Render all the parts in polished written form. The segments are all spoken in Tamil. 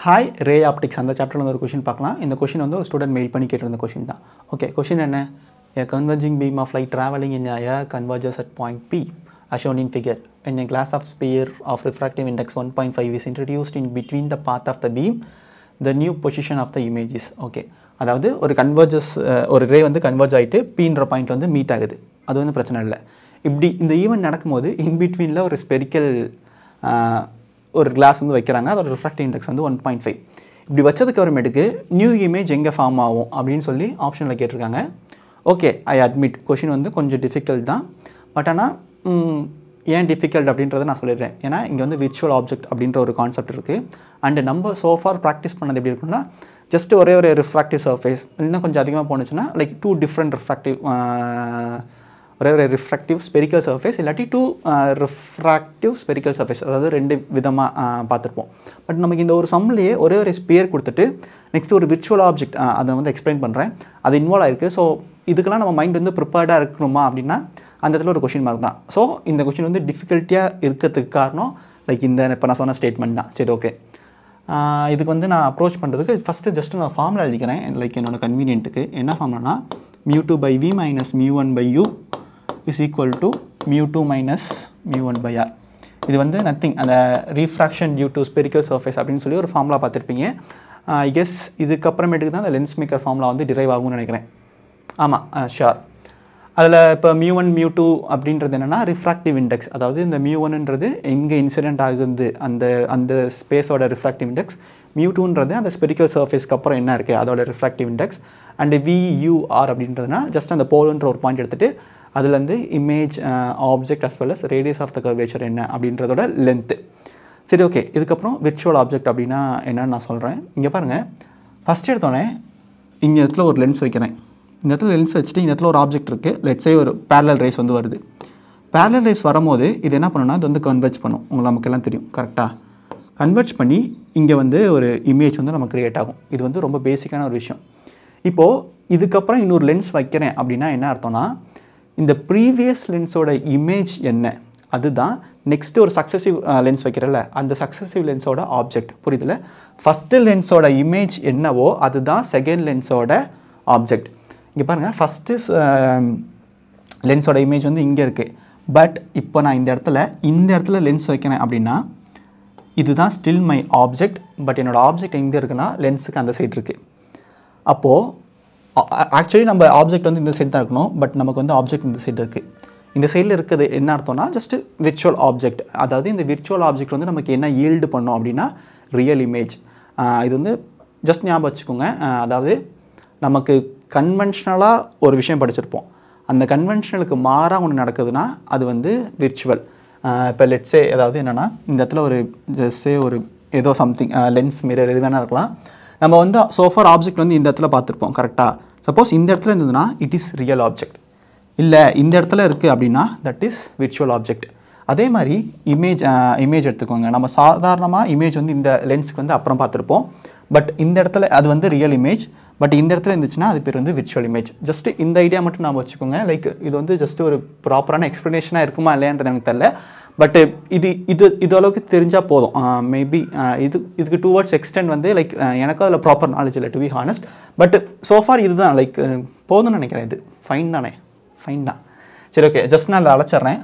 Hi, Ray Optics அந்த சாப்டர்ல ஒரு क्वेश्चन பார்க்கலாம். இந்த क्वेश्चन வந்து ஒரு ஸ்டூடண்ட் மெயில் பண்ணி கேட்டிருந்த क्वेश्चन தான். ஓகே, क्वेश्चन என்ன? A converging beam of light traveling in air converges at point P as shown in figure. When a glass of sphere of refractive index 1.5 is introduced in between the path of the beam, the new position of the image is. Okay, அதாவது ஒரு கன்வர்ஜஸ் ஒரு ரே வந்து கன்வர்ஜ் ஆகிட்டு பீன்ற பாயிண்ட் வந்து மீட் ஆகுது. அது வந்து பிரச்சனை இல்லை. இப்படி இந்த ஈவெண்ட் நடக்கும்போது இன்பிட்வீனில் ஒரு ஸ்பெரிக்கல் ஒரு கிளாஸ் வந்து வைக்கிறாங்க. அதோட ரிஃப்ராக்டிவ் இண்டெக்ஸ் வந்து 1.5. இப்படி வச்சதுக்கு அப்புறமேட்டுக்கு நியூ இமேஜ் எங்கே ஃபார்ம் ஆகும் அப்படின்னு சொல்லி ஆப்ஷனில் கேட்டிருக்காங்க. ஓகே, ஐ அட்மிட் கொஷின் வந்து கொஞ்சம் டிஃபிகல்ட் தான். பட் ஆனால் ஏன் டிஃபிகல்ட் அப்படின்றத நான் சொல்லிடுறேன். ஏன்னா இங்கே வந்து விர்ச்சுவல் ஆப்ஜெக்ட் அப்படின்ற ஒரு கான்செப்ட் இருக்குது. அண்டு நம்ம சோஃபார் ப்ராக்டிஸ் பண்ணது எப்படி இருக்குன்னா, ஜஸ்ட் ஒரே ஒரு ரிஃப்ராக்டிவ் சர்ஃபேஸ் இன்னும் கொஞ்சம் அதிகமாக போணுச்சுன்னா லைக் டூ டிஃப்ரெண்ட் ஒரே ஒரு ரிஃப்ராக்டிவ் ஸ்பெரிக்கல் சர்ஃபேஸ் இல்லாட்டி டூ ரிஃப்ராக்டிவ் ஸ்பெரிக்கல் சர்ஃபேஸ், அதாவது ரெண்டு விதமாக பார்த்துருப்போம். பட் நமக்கு இந்த ஒரு சம்லேயே ஒரே ஒரு ஸ்பியர் கொடுத்துட்டு நெக்ஸ்ட் ஒரு விர்ச்சுவல் ஆப்ஜெக்ட் அதை வந்து எக்ஸ்பிளைன் பண்ணுறேன். அது இன்வால்வ் ஆகிருக்கு. ஸோ இதுக்கெல்லாம் நம்ம மைண்ட் வந்து ப்ரிப்பேர்டாக இருக்கணுமா அப்படின்னா அந்த இடத்துல ஒரு கொஷின் மார்க் தான். ஸோ இந்த கொஷின் வந்து டிஃபிகல்ட்டியாக இருக்கிறதுக்கு காரணம் லைக் இந்த இப்போ நான் சொன்ன ஸ்டேட்மெண்ட் தான். சரி, ஓகே, இதுக்கு வந்து நான் அப்ரோச் பண்ணுறதுக்கு ஃபஸ்ட்டு ஜஸ்ட்டு நான் ஃபார்முலா எழுதிக்கிறேன். லைக் என்னோடய கன்வீனியன்ட்டுக்கு என்ன ஃபார்முலானா μ2/v minus μ1/u is equal to μ2 minus μ1/r. இது வந்து நத்திங், அந்த refraction due to spherical surface அப்படின்னு சொல்லி ஒரு ஃபார்முலா பார்த்துருப்பீங்க. ஐ கெஸ் இதுக்கப்புறமேட்டுக்கு தான் அந்த லென்ஸ் மேக்கர் ஃபார்முலா வந்து டிரைவ் ஆகும்னு நினைக்கிறேன். ஆமாம், ஷுர். அதில் இப்போ μ1 μ2 அப்படின்றது என்னென்னா ரிஃப்ராக்டிவ் இண்டெக்ஸ், அதாவது இந்த μ1ன்றது எங்கே இன்சிடென்ட் ஆகுது அந்த ஸ்பேஸோட ரிஃப்ராக்டிவ் இண்டெக்ஸ், μ2ன்றது அந்த ஸ்பெரிக்கல் சர்ஃபேஸ்க்கு அப்புறம் என்ன இருக்குது அதோட ரிஃப்ராக்டிவ் இண்டெக்ஸ், அண்டு VUR அப்படின்றதுனா ஜஸ்ட் அந்த போல்ன்ற ஒரு பாயிண்ட் எடுத்துகிட்டு அதுலேருந்து image object as well as radius of the curvature என்ன அப்படின்றதோட லென்த்து. சரி, ஓகே, இதுக்கப்புறம் விர்ச்சுவல் ஆப்ஜெக்ட் அப்படின்னா என்னன்னு நான் சொல்கிறேன். இங்கே பாருங்கள், ஃபஸ்ட் எடுத்தோடனே இங்கே இடத்துல ஒரு லென்ஸ் வைக்கிறேன். இந்த இடத்துல லென்ஸ் வச்சுட்டு இந்த இடத்துல ஒரு ஆப்ஜெக்ட் இருக்குது. லெட்ஸே ஒரு பேரலல் ரேஸ் வந்து வருது. பேரலல் ரேஸ் வரும்போது இது என்ன பண்ணுன்னா இது வந்து கன்வெர்ஜ் பண்ணும். உங்களுக்கு நமக்கெல்லாம் தெரியும் கரெக்டாக. கன்வெர்ஜ் பண்ணி இங்கே வந்து ஒரு இமேஜ் வந்து நமக்கு க்ரியேட் ஆகும். இது வந்து ரொம்ப பேசிக்கான ஒரு விஷயம். இப்போது இதுக்கப்புறம் இன்னொரு லென்ஸ் வைக்கிறேன் அப்படின்னா என்ன அர்த்தம்னா இந்த ப்ரீவியஸ் லென்ஸோட இமேஜ் என்ன அதுதான் நெக்ஸ்ட்டு ஒரு சக்ஸசிவ் லென்ஸ் வைக்கிறல்ல அந்த சக்ஸசிவ் லென்ஸோட ஆப்ஜெக்ட். புரியுதுல? ஃபஸ்ட்டு லென்ஸோட இமேஜ் என்னவோ அதுதான் செகண்ட் லென்ஸோட ஆப்ஜெக்ட். இங்கே பாருங்கள், ஃபஸ்ட்டு லென்ஸோட இமேஜ் வந்து இங்கே இருக்குது. பட் இப்போ நான் இந்த இடத்துல லென்ஸ் வைக்கிறேன் அப்படின்னா இதுதான் ஸ்டில் மை ஆப்ஜெக்ட். பட் என்னோடய ஆப்ஜெக்ட் எங்கே இருக்குன்னா லென்ஸுக்கு அந்த சைடு இருக்குது. அப்போது ஆக்சுவலி நம்ம ஆப்ஜெக்ட் வந்து இந்த சைடு தான் இருக்கணும். பட் நமக்கு வந்து ஆப்ஜெக்ட் இந்த சைடு இருக்குது. இந்த சைடில் இருக்கிறது என்ன அர்த்தம்னா ஜஸ்ட்டு விர்ச்சுவல் ஆப்ஜெக்ட். அதாவது இந்த விர்ச்சுவல் ஆப்ஜெக்ட் வந்து நமக்கு என்ன ஈல்டு பண்ணோம் அப்படின்னா ரியல் இமேஜ். இது வந்து ஜஸ்ட் ஞாபகம் வச்சுக்கோங்க. அதாவது நமக்கு கன்வென்ஷனலாக ஒரு விஷயம் படிச்சிருப்போம். அந்த கன்வென்ஷனலுக்கு மாறாக ஒன்று நடக்குதுன்னா அது வந்து விர்ச்சுவல். இப்போ லெட்ஸே அதாவது என்னென்னா இந்த இடத்துல ஒரு ஜஸ்ட்டே ஒரு ஏதோ சம்திங் லென்ஸ் மிரர் எது வேணால் இருக்கலாம். நம்ம வந்து சோஃபார் ஆப்ஜெக்ட் வந்து இந்த இடத்துல பார்த்துருப்போம் கரெக்டாக. சப்போஸ் இந்த இடத்துல இருந்ததுன்னா இட் இஸ் ரியல் ஆப்ஜெக்ட். இல்லை இந்த இடத்துல இருக்குது அப்படின்னா தட் இஸ் விர்ச்சுவல் ஆப்ஜெக்ட். அதே மாதிரி இமேஜ் எடுத்துக்கோங்க. நம்ம சாதாரணமாக இமேஜ் வந்து இந்த லென்ஸுக்கு வந்து அப்புறம் பார்த்துருப்போம். பட் இந்த இடத்துல அது வந்து ரியல் இமேஜ். பட் இந்த இடத்துல இருந்துச்சுன்னா அது பேர் வந்து விர்ச்சுவல் இமேஜ். ஜஸ்ட் இந்த ஐடியா மட்டும் நான் வச்சுக்கோங்க. லைக் இது வந்து ஜஸ்ட் ஒரு ப்ராப்பரான எக்ஸ்ப்ளனேஷனாக இருக்குமா இல்லையான்றது எனக்கு தெரியல. பட் இது அளவுக்கு தெரிஞ்சால் போதும். மேபி இதுக்கு டுவர்ட்ஸ் எக்ஸ்டெண்ட் வந்து லைக் எனக்கும் அதில் ப்ராப்பர் நாலேஜ் இல்லை to be honest. But so far இதுதான் லைக் போதும்னு நினைக்கிறேன். இது ஃபைன் தானே? ஃபைன் தான். சரி, ஓகே, ஜஸ்ட் நான் அழைச்சிட்றேன்.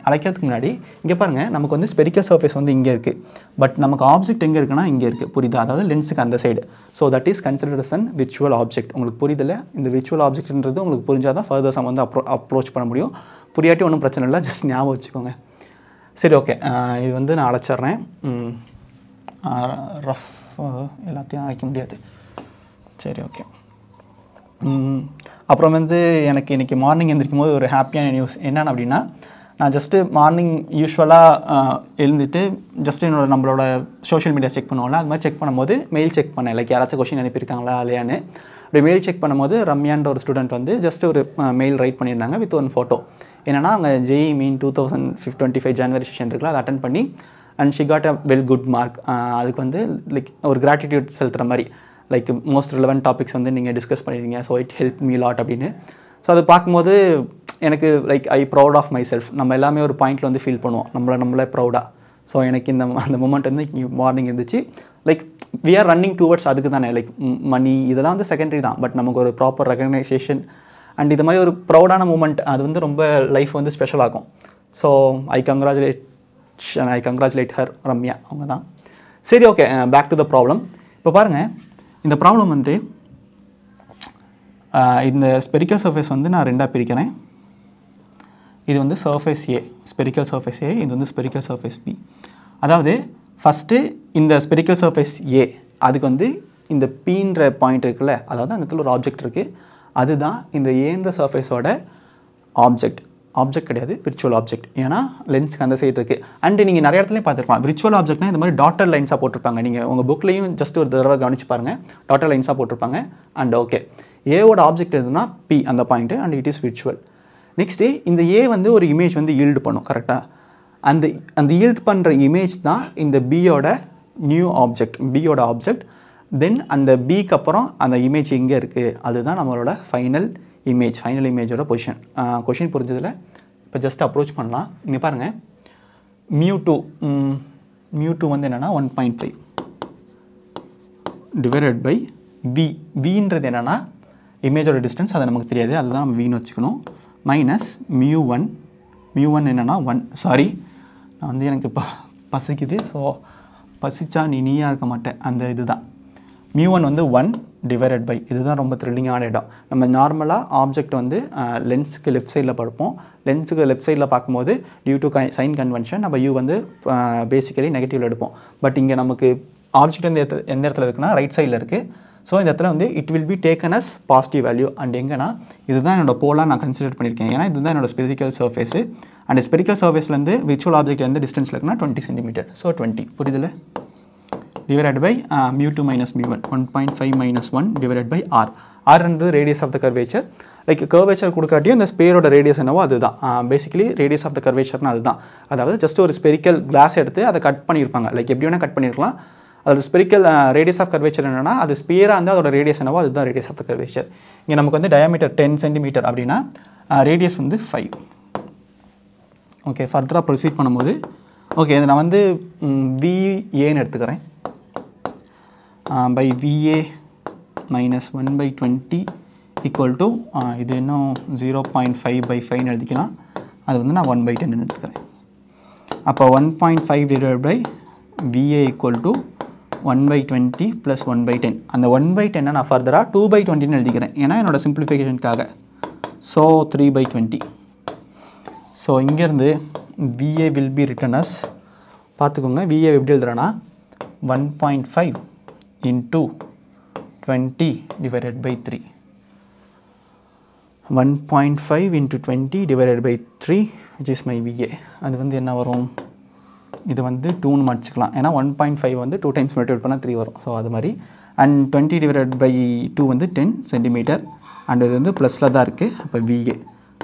அழைக்கிறதுக்கு முன்னாடி இங்கே பாருங்கள், நமக்கு வந்து ஸ்பெரிக்கல் சர்ஃபேஸ் வந்து இங்கே இருக்குது. பட் நமக்கு ஆப்ஜெக்ட் எங்கே இருக்குன்னா இங்கே இருக்குது. புரியுதா? அதாவது லென்ஸுக்கு அந்த side. So that is considered as an virtual object. உங்களுக்கு புரியுதில்ல? இந்த விர்ச்சுவல் ஆப்ஜெக்ட்ன்றது உங்களுக்கு புரிஞ்சால் தான் ஃபர்தர் சம் வந்து அப்ரோச் பண்ண முடியும். புரியாட்டி ஒன்றும் பிரச்சனை இல்லை, ஜஸ்ட் ஞாபகம் வச்சுக்கோங்க. சரி, ஓகே, இது வந்து நான் அழைச்சிட்றேன். ரஃப் எல்லாத்தையும் அழைக்க முடியாது. சரி, ஓகே. அப்புறம் வந்து எனக்கு இன்றைக்கி மார்னிங் எழுந்திரிக்கும் போது ஒரு ஹாப்பியான நியூஸ் என்னென்னு அப்படின்னா, நான் ஜஸ்ட்டு மார்னிங் யூஸ்வலாக எழுந்துட்டு ஜஸ்ட்டு நம்மளோட சோஷியல் மீடியா செக் பண்ணுவோம்ல, அது மாதிரி செக் பண்ணும்போது மெயில் செக் பண்ணேன். லைக் யாராச்சும் கொஷின் அனுப்பியிருக்காங்களா இல்லையான்னு. அப்படி மெயில் செக் பண்ணும்போது ரம்யான்ற ஒரு ஸ்டூடெண்ட் வந்து ஜஸ்ட் ஒரு மெயில் ரைட் பண்ணியிருந்தாங்க வித் ஒன் ஃபோட்டோ. என்னென்னா அவங்க JEE Main 2025 ஜனவரி செஷன் இருக்குல்ல, அதை அட்டன் பண்ணி and she got a well good mark. அதுக்கு வந்து லைக் ஒரு கிராட்டிடியூட் செலுத்துகிற மாதிரி லைக் மோஸ்ட் ரிலவெண்ட் டாபிக்ஸ் வந்து நீங்கள் டிஸ்கஸ் பண்ணியிருந்தீங்க. So it help me lot அப்படின்னு. ஸோ அதை பார்க்கும்போது எனக்கு like I proud of myself. நம்ம எல்லாமே ஒரு பாயிண்டில் வந்து ஃபீல் பண்ணுவோம் நம்மளே ப்ரௌடாக. ஸோ எனக்கு அந்த மூமெண்ட் வந்து மார்னிங் இருந்துச்சு. Like we are running towards அதுக்கு தானே லைக் மணி இதெல்லாம் வந்து செகண்டரி தான் பட் நமக்கு ஒரு ப்ராப்பர் ரெகக்னைசேஷன் அண்ட் இது மாதிரி ஒரு ப்ரௌடான மூமெண்ட் அது வந்து ரொம்ப லைஃப் வந்து ஸ்பெஷல் ஆகும் so I congratulate her Ramya அவங்க தான் சரி okay back to the problem இப்போ பாருங்கள் இந்த ப்ராப்ளம் வந்து இந்த ஸ்பெரிக்கல் சர்ஃபேஸ் வந்து நான் ரெண்டாக பிரிக்கிறேன் இது வந்து சர்ஃபேஸ் ஏ ஸ்பெரிக்கல் சர்ஃபேஸ் ஏ இது வந்து ஸ்பெரிக்கல் சர்ஃபேஸ் பி அதாவது ஃபஸ்ட்டு இந்த ஸ்பெரிக்கல் சர்ஃபேஸ் ஏ அதுக்கு வந்து இந்த பீன்ற பாயிண்ட் இருக்குல்ல அதாவது அந்த இடத்துல ஒரு ஆப்ஜெக்ட் இருக்குது அதுதான் இந்த ஏன்ற சர்ஃபேஸோட ஆப்ஜெக்ட் கிடையாது விர்ச்சுவல் ஆப்ஜெக்ட் ஏன்னா லென்ஸுக்கு அந்த சைடு இருக்குது அண்டு நீங்கள் நிறைய இடத்துலையும் பார்த்துருக்கலாம் விர்ச்சுவல் ஆப்ஜெக்ட்னா இந்த மாதிரி டாட்டர் லைன்ஸாக போட்டிருப்பாங்க நீங்கள் உங்கள் புக்லேயும் ஜஸ்ட் ஒரு தடவை கவனிச்சு பாருங்கள் டாட்டர் லைன்ஸாக போட்டிருப்பாங்க அண்ட் ஓகே ஏவோட ஆப்ஜெக்ட் எதுனா பி அந்த point and it is virtual next இந்த ஏ வந்து ஒரு இமேஜ் வந்து ஈல்டு பண்ணும் கரெக்டாக அந்த ஈல்ட் பண்ணுற இமேஜ் தான் இந்த பியோட நியூ ஆப்ஜெக்ட் பியோட ஆப்ஜெக்ட் தென் அந்த பிக்கு அப்புறம் அந்த இமேஜ் எங்கே இருக்குது அதுதான் நம்மளோட ஃபைனல் இமேஜோட கொஷின் புரிஞ்சதில் இப்போ ஜஸ்ட் அப்ரோச் பண்ணலாம் இங்கே பாருங்கள் மியூ2 வந்து என்னென்னா 1.5 டிவைடட் பை வின்றது என்னென்னா இமேஜோட டிஸ்டன்ஸ் அது நமக்கு தெரியாது அதுதான் நம்ம வின்னு வச்சுக்கணும் மைனஸ் மியூ1 என்னென்னா 1 சாரி நான் வந்து எனக்கு பசிக்குது ஸோ பசிச்சா நீயாக இருக்க மாட்டேன் அந்த இதுதான் மியூ1 வந்து 1 டிவைடட் பை இதுதான் ரொம்ப த்ரில்லிங்கான இடம் நம்ம நார்மலாக ஆப்ஜெக்ட் வந்து லென்ஸுக்கு லெஃப்ட் சைடில் பார்ப்போம் லென்ஸுக்கு லெஃப்ட் சைடில் பார்க்கும்போது டியூ டு சைன் கன்வென்ஷன் நம்ம யூ வந்து பேசிக்கலி நெகட்டிவில் எடுப்போம் பட் இங்கே நமக்கு ஆப்ஜெக்ட் வந்து எந்த இடத்துல இருக்குன்னா ரைட் சைடில் இருக்குது ஸோ இந்த இடத்துல வந்து it will be taken as positive value and எங்கன்னா இதுதான் என்னோட போலாக நான் கன்சிடர் பண்ணியிருக்கேன் ஏன்னா இதுதான் என்னோட ஸ்பெரிக்கல் சர்ஃபேஸு அண்ட் ஸ்பெரிக்கல் சர்ஃபேஸ்லேருந்து விர்ச்சுவல் ஆப்ஜெக்ட் எந்த டிஸ்டன்ஸில் இருக்குன்னா 20 சென்டிமீட்டர் ஸோ 20 புரியுதுல divided by mu2 minus mu1 1.5 minus 1 divided by r என்றது radius of the curvature like curvature கொடுக்காட்டியும் இந்த ஸ்பேரோட ரேடியஸ் என்னவோ அதுதான் பேசிக்கலி ரேடியஸ் ஆஃப் த கர்வேச்சர்னா அதுதான் அதாவது ஜஸ்ட் ஒரு ஸ்பெரிக்கல் கிளாஸ் எடுத்து அதை கட் பண்ணியிருப்பாங்க லைக் எப்படி வேணால் கட் பண்ணியிருக்கலாம் அதோட ஸ்பெரிக்கல் ரேடியஸ் ஆஃப் கர்வேச்சர் என்னென்னா அது ஸ்பியராக இருந்தால் அதோட ரேடியஸ் என்னவோ அதுதான் ரேடியஸ் ஆஃப் த கர்வேச்சர் இங்கே நமக்கு வந்து டயாமீட்டர் 10 சென்டிமீட்டர் அப்படின்னா ரேடியஸ் வந்து 5 ஓகே ஃபர்தராக ப்ரொசீட் பண்ணும்போது ஓகே நான் வந்து விஏன்னு எடுத்துக்கிறேன் by VA minus 1 by 20 equal to இது இன்னும் 0.5 by 5 எழுதிக்கலாம் அது வந்து நான் 1 by 10 எடுத்துக்கிறேன் அப்போ 1.5 divided by VA equal to 1 by 20 plus 1 by 10 அந்த 1 by 10 நான் ஃபர்தராக 2 by 20 எழுதிக்கிறேன் ஏன்னா என்னோட சிம்பிளிஃபிகேஷனுக்காக ஸோ 3 by 20 ஸோ இங்கேருந்து VA will be written as பார்த்துக்கோங்க VA எப்படி எழுதுறேன்னா 1.5 into 20 divided by 3 1.5 into 20 divided by 3 which is my VA அது வந்து என்ன வரும் இது வந்து 2ன்னு மடிச்சுக்கலாம் ஏன்னா 1.5 வந்து 2 times multiply பண்ணால் 3 வரும் ஸோ அது மாதிரி அண்ட் 20 divided by 2 வந்து 10 சென்டிமீட்டர் அண்ட் இது வந்து ப்ளஸில் தான் இருக்குது அப்போ VA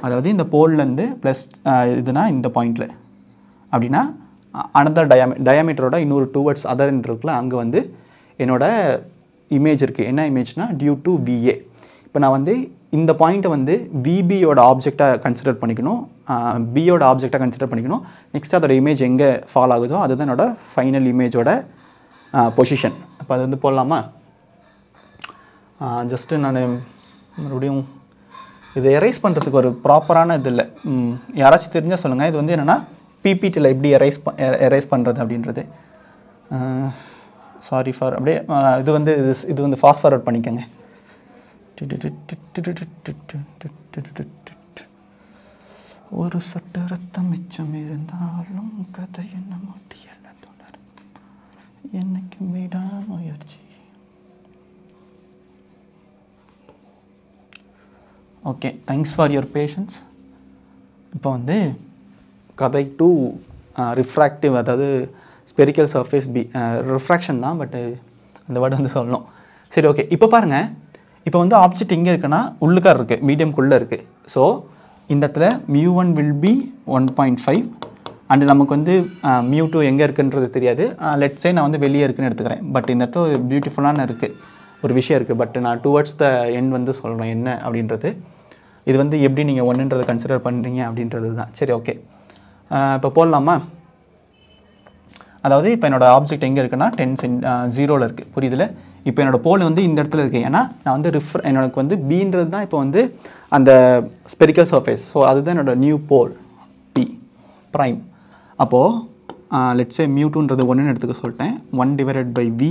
அதாவது இந்த போல்லேருந்து ப்ளஸ் இதுனா இந்த பாயிண்டில் அப்படின்னா அனதர் டயாமீட்டரோட இன்னொரு 2 words அதர் இருக்குல்ல அங்கே வந்து என்னோட இமேஜ் இருக்குது என்ன இமேஜ்னா டியூ டு VA இப்போ நான் வந்து இந்த பாயிண்ட்டை வந்து VBயோட ஆப்ஜெக்டாக கன்சிடர் பண்ணிக்கணும் பியோட ஆப்ஜெக்டாக கன்சிடர் பண்ணிக்கணும் நெக்ஸ்ட் அதோட இமேஜ் எங்கே ஃபால் ஆகுதோ அதுதான் என்னோட ஃபைனல் இமேஜோட பொசிஷன் அப்போ அது வந்து போடலாமா ஜஸ்ட்டு நான் மறுபடியும் இதை எரேஸ் பண்ணுறதுக்கு ஒரு ப்ராப்பரான இது இல்லை யாராச்சும் தெரிஞ்சால் சொல்லுங்கள் இது வந்து என்னென்னா பிபிடியில் எப்படி எரேஸ் பண்ணுறது அப்படின்றது சாரி ஃபார் அப்படியே இது வந்து ஃபாஸ்ட் ஃபார்வர்ட் பண்ணிக்கோங்க ஒரு சொட்டு ரத்தம் மிச்சம் இருந்தாலும் கதை என்ன மாட்டியல்ல தொடர் என்னைக்கு விடாமுயற்சி okay thanks for your patience இப்போ வந்து கதை 2 ரிஃப்ராக்டிவ் அதாவது ஸ்பெரிக்கல் சர்ஃபேஸ் ரிஃப்ராக்ஷன் தான் பட் அந்த வேர்டு வந்து சொல்லணும் சரி ஓகே இப்போ பாருங்கள் இப்போ வந்து ஆப்ஜெக்ட் எங்கே இருக்குன்னா உள்ளுக்கார் இருக்குது மீடியம்குள்ளே இருக்குது ஸோ இந்த இடத்துல mu1 will be 1.5 அண்டு நமக்கு வந்து mu2 எங்கே இருக்குன்றது தெரியாது லெட்ஸே நான் வந்து வெளியே இருக்குன்னு எடுத்துக்கிறேன் பட் இந்த இடத்துல ஒரு பியூட்டிஃபுல்லான இருக்குது ஒரு விஷயம் இருக்குது பட் நான் டுவர்ட்ஸ் த எண்ட் வந்து சொல்கிறேன் என்ன அப்படின்றது இது வந்து எப்படி நீங்கள் ஒன்றுன்றதை கன்சிடர் பண்ணுறீங்க அப்படின்றது தான் சரி ஓகே இப்போ போடலாமா அதாவது இப்போ என்னோட ஆப்ஜெக்ட் எங்கே இருக்குன்னா 0ல் இருக்குது, புரியுதுல? இப்போ என்னோட போல் வந்து இந்த இடத்துல இருக்குது. ஏன்னா நான் வந்து எனக்கு வந்து பீன்றது தான் இப்போ வந்து அந்த ஸ்பெரிக்கல் சர்ஃபேஸ். ஸோ அதுதான் என்னோட நியூ போல் பி ப்ரைம். அப்போது லெட்ஸே μ2ன்றது 1ன்னு எடுத்துக்க சொல்லிட்டேன். 1/v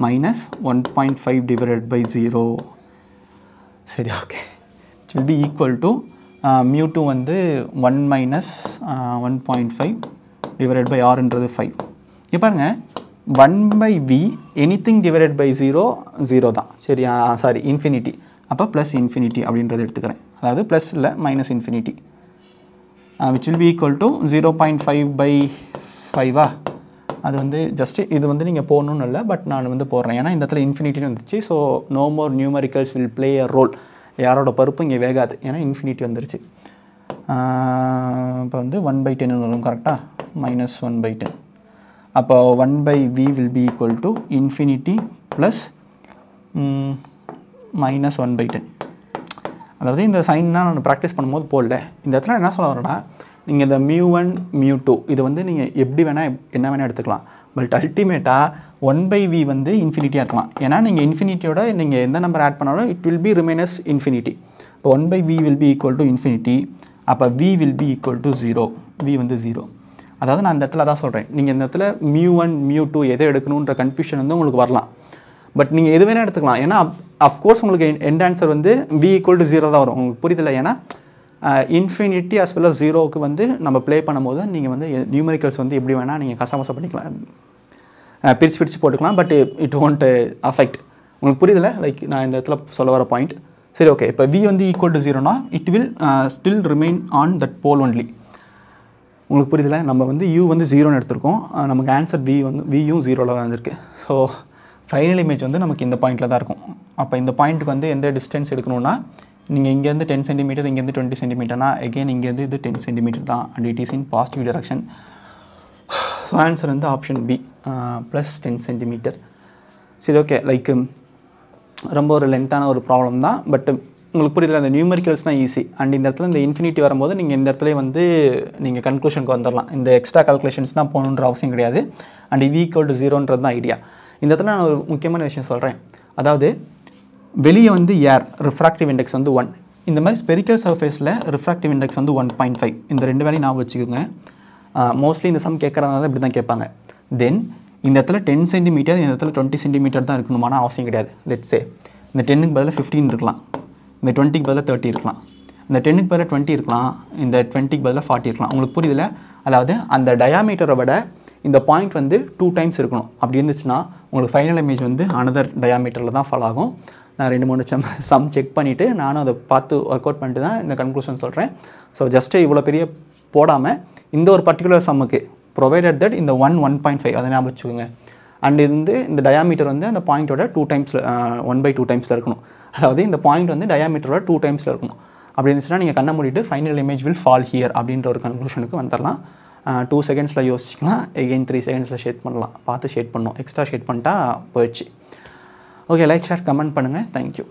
minus 1.5 divided by 0. சரி, okay. It will be equal to μ2 வந்து 1 minus 1.5 divided by rன்றது 5. இப்போ பாருங்க 1/v anything divided by 0 0 தான், சரியா? Sorry, infinity. அப்போ ப்ளஸ் இன்ஃபினிட்டி அப்படின்றது எடுத்துக்கிறேன். அதாவது ப்ளஸ் இல்லை minus infinity, which will be equal to 0.5/5. அது வந்து ஜஸ்ட்டு இது வந்து நீங்கள் போடணும்னு இல்லை, பட் நான் வந்து போடுறேன். ஏன்னா இந்த இடத்துல இன்ஃபினிட்டின்னு வந்துருச்சு. So no more numericals will play a role. யாரோட பருப்பு இங்கே வேகாது, ஏன்னா இன்ஃபினிட்டி வந்துருச்சு. இப்போ வந்து 1/10 வரும் கரெக்டாக, minus 1/10. அப்போ 1/v will be equal to infinity plus minus 1/10. அதாவது இந்த சைன்னா நான் ப்ராக்டிஸ் பண்ணும்போது போடல. இந்த இடத்துல என்ன சொல்ல வரேன்னா, நீங்கள் இந்த μ1 μ2 இது வந்து நீங்கள் எப்படி வேணால் என்ன வேணால் எடுத்துக்கலாம். பட் அல்டிமேட்டாக 1/v வந்து இன்ஃபினிட்டியாக இருக்கலாம். ஏன்னா நீங்கள் இன்ஃபினிட்டியோட நீங்கள் எந்த நம்பர் ஆட் பண்ணாலும் இட் வில் பி ரிமைனஸ் இன்ஃபினிட்டி. இப்போ 1/v will be equal to infinity. அப்போ v will be equal to 0. v வந்து 0. அதாவது நான் இந்த இடத்துல தான் சொல்கிறேன், நீங்கள் இந்த இடத்துல μ1 μ2 எதை எடுக்கணுன்ற கன்ஃபியூஷன் வந்து உங்களுக்கு வரலாம். பட் நீங்கள் எது வேணால் எடுத்துக்கலாம். ஏன்னா அஃப்கோர்ஸ் உங்களுக்கு எண்ட் ஆன்சர் வந்து v equal to 0 தான் வரும். உங்களுக்கு புரியுதில்ல? ஏன்னா இன்ஃபினிட்டி as well as 0க்கு வந்து நம்ம ப்ளே பண்ணும்போது நீங்கள் வந்து நியூமரிக்கல்ஸ் வந்து எப்படி வேணால் நீங்கள் கசமசம் பண்ணிக்கலாம், பிரித்து போட்டுக்கலாம். But it won't affect. உங்களுக்கு புரியுதில்ல? லைக் நான் இந்த இடத்துல சொல்ல வர பாயிண்ட். சரி, ஓகே. இப்போ v வந்து ஈக்குவல் டு 0னா it will still remain on that pole only. உங்களுக்கு புரியுதில்ல? நம்ம வந்து u வந்து 0ன்னு எடுத்திருக்கோம். நமக்கு ஆன்சர் vயும் 0ல் தான் இருக்குது. ஸோ ஃபைனல் இமேஜ் வந்து நமக்கு இந்த பாயிண்டில் தான் இருக்கும். அப்போ இந்த பாயிண்ட்டுக்கு வந்து எந்த டிஸ்டன்ஸ் எடுக்கணும்னா, நீங்கள் இங்கேருந்து 10 சென்டிமீட்டர், இங்கேருந்து 20 சென்டிமீட்டர்னா எகெயின் இங்கேருந்து இது 10 சென்டிமீட்டர் தான். And it is in positive direction. So answer வந்து ஆப்ஷன் பி ப்ளஸ் 10 சென்டிமீட்டர். சரி, ஓகே. லைக் ரொம்ப ஒரு லென்த்தான ஒரு ப்ராப்ளம் தான். பட் உங்களுக்கு புரியல, அந்த நியூமரிக்கல்ஸ்னால் ஈஸி. அண்ட் இந்த இடத்துல இந்த இன்ஃபினிட்டி வரும்போது நீங்கள் இந்த இடத்துல வந்து நீங்கள் கன்க்ளூஷனுக்கு வந்துடலாம். இந்த எக்ஸ்ட்ரா கால்குலேஷன்ஸ் தான் போகணுன்ற அவசியம் கிடையாது. அண்ட் v equal to 0ன்றது தான் ஐடியா. இந்த இடத்துல நான் ஒரு முக்கியமான விஷயம் சொல்கிறேன். அதாவது வெளியே வந்து ஏர் ரிஃப்ராக்டிவ் இண்டெக்ஸ் வந்து 1. இந்த மாதிரி ஸ்பெரிக்கல் சர்ஃபேஸில் ரிஃப்ராக்டிவ் இண்டெக்ஸ் வந்து 1.5. இந்த ரெண்டு வேலையும் நான் வச்சுக்கோங்க. மோஸ்ட்லி இந்த சம் கேட்குறதுனால இப்படி தான் கேட்பாங்க. தென் இந்த இடத்துல 10 சென்டிமீட்டர், இந்த இடத்துல 20 சென்டிமீட்டர் தான் இருக்கணுமான அவசியம் கிடையாது. லெட்ஸே இந்த 10க்கு பதிலாக 15 இருக்கலாம், இந்த 20க்கு பதிலாக 30 இருக்கலாம், இந்த 10க்கு பதிலாக 20 இருக்கலாம், இந்த 20க்கு பதிலாக 40 இருக்கலாம். உங்களுக்கு புரியுதில்ல? அதாவது அந்த டயாமீட்டரை விட இந்த பாயிண்ட் வந்து 2 டைம்ஸ் இருக்கணும். அப்படி இருந்துச்சுன்னா உங்களுக்கு ஃபைனல் இமேஜ் வந்து அனதர் டயாமீட்டரில் தான் ஃபாலோ ஆகும். நான் 2-3 சம் செக் பண்ணிவிட்டு நானும் அதை பார்த்து ஒர்க் அவுட் பண்ணிட்டு தான் இந்த கன்க்ளூஷன் சொல்கிறேன். ஸோ ஜஸ்ட்டு இவ்வளோ பெரிய போடாமல் இந்த ஒரு பர்டிகுலர் சம்முக்கு ப்ரொவைடட் தட் இந்த 1.5 அதை ஞாபகம் வச்சுக்கோங்க. அண்ட் இது இந்த டயாமீட்டர் வந்து அந்த பாயிண்ட்டோட 2 டைம்ஸில் 1/2 டைம்ஸில் இருக்கணும். அதாவது இந்த பாயிண்ட் வந்து டயாமீட்டரோட 2 டைம்ஸில் இருக்கணும். அப்படி இருந்துச்சுன்னா நீங்கள் கண்ணை மூடிட்டு final image will fall here அப்படின்ற ஒரு கன்க்ளூஷனுக்கு வந்துடலாம். 2 செகண்ட்ஸில் யோசிச்சிக்கலாம், எகெயின் 3 செகண்ட்ஸில் ஷேட் பண்ணலாம். பார்த்து ஷேட் பண்ணணும், எக்ஸ்ட்ரா ஷேட் பண்ணிட்டா போயிடுச்சு. ஓகே, லைக் ஷேர் கமெண்ட் பண்ணுங்கள். தேங்க்யூ.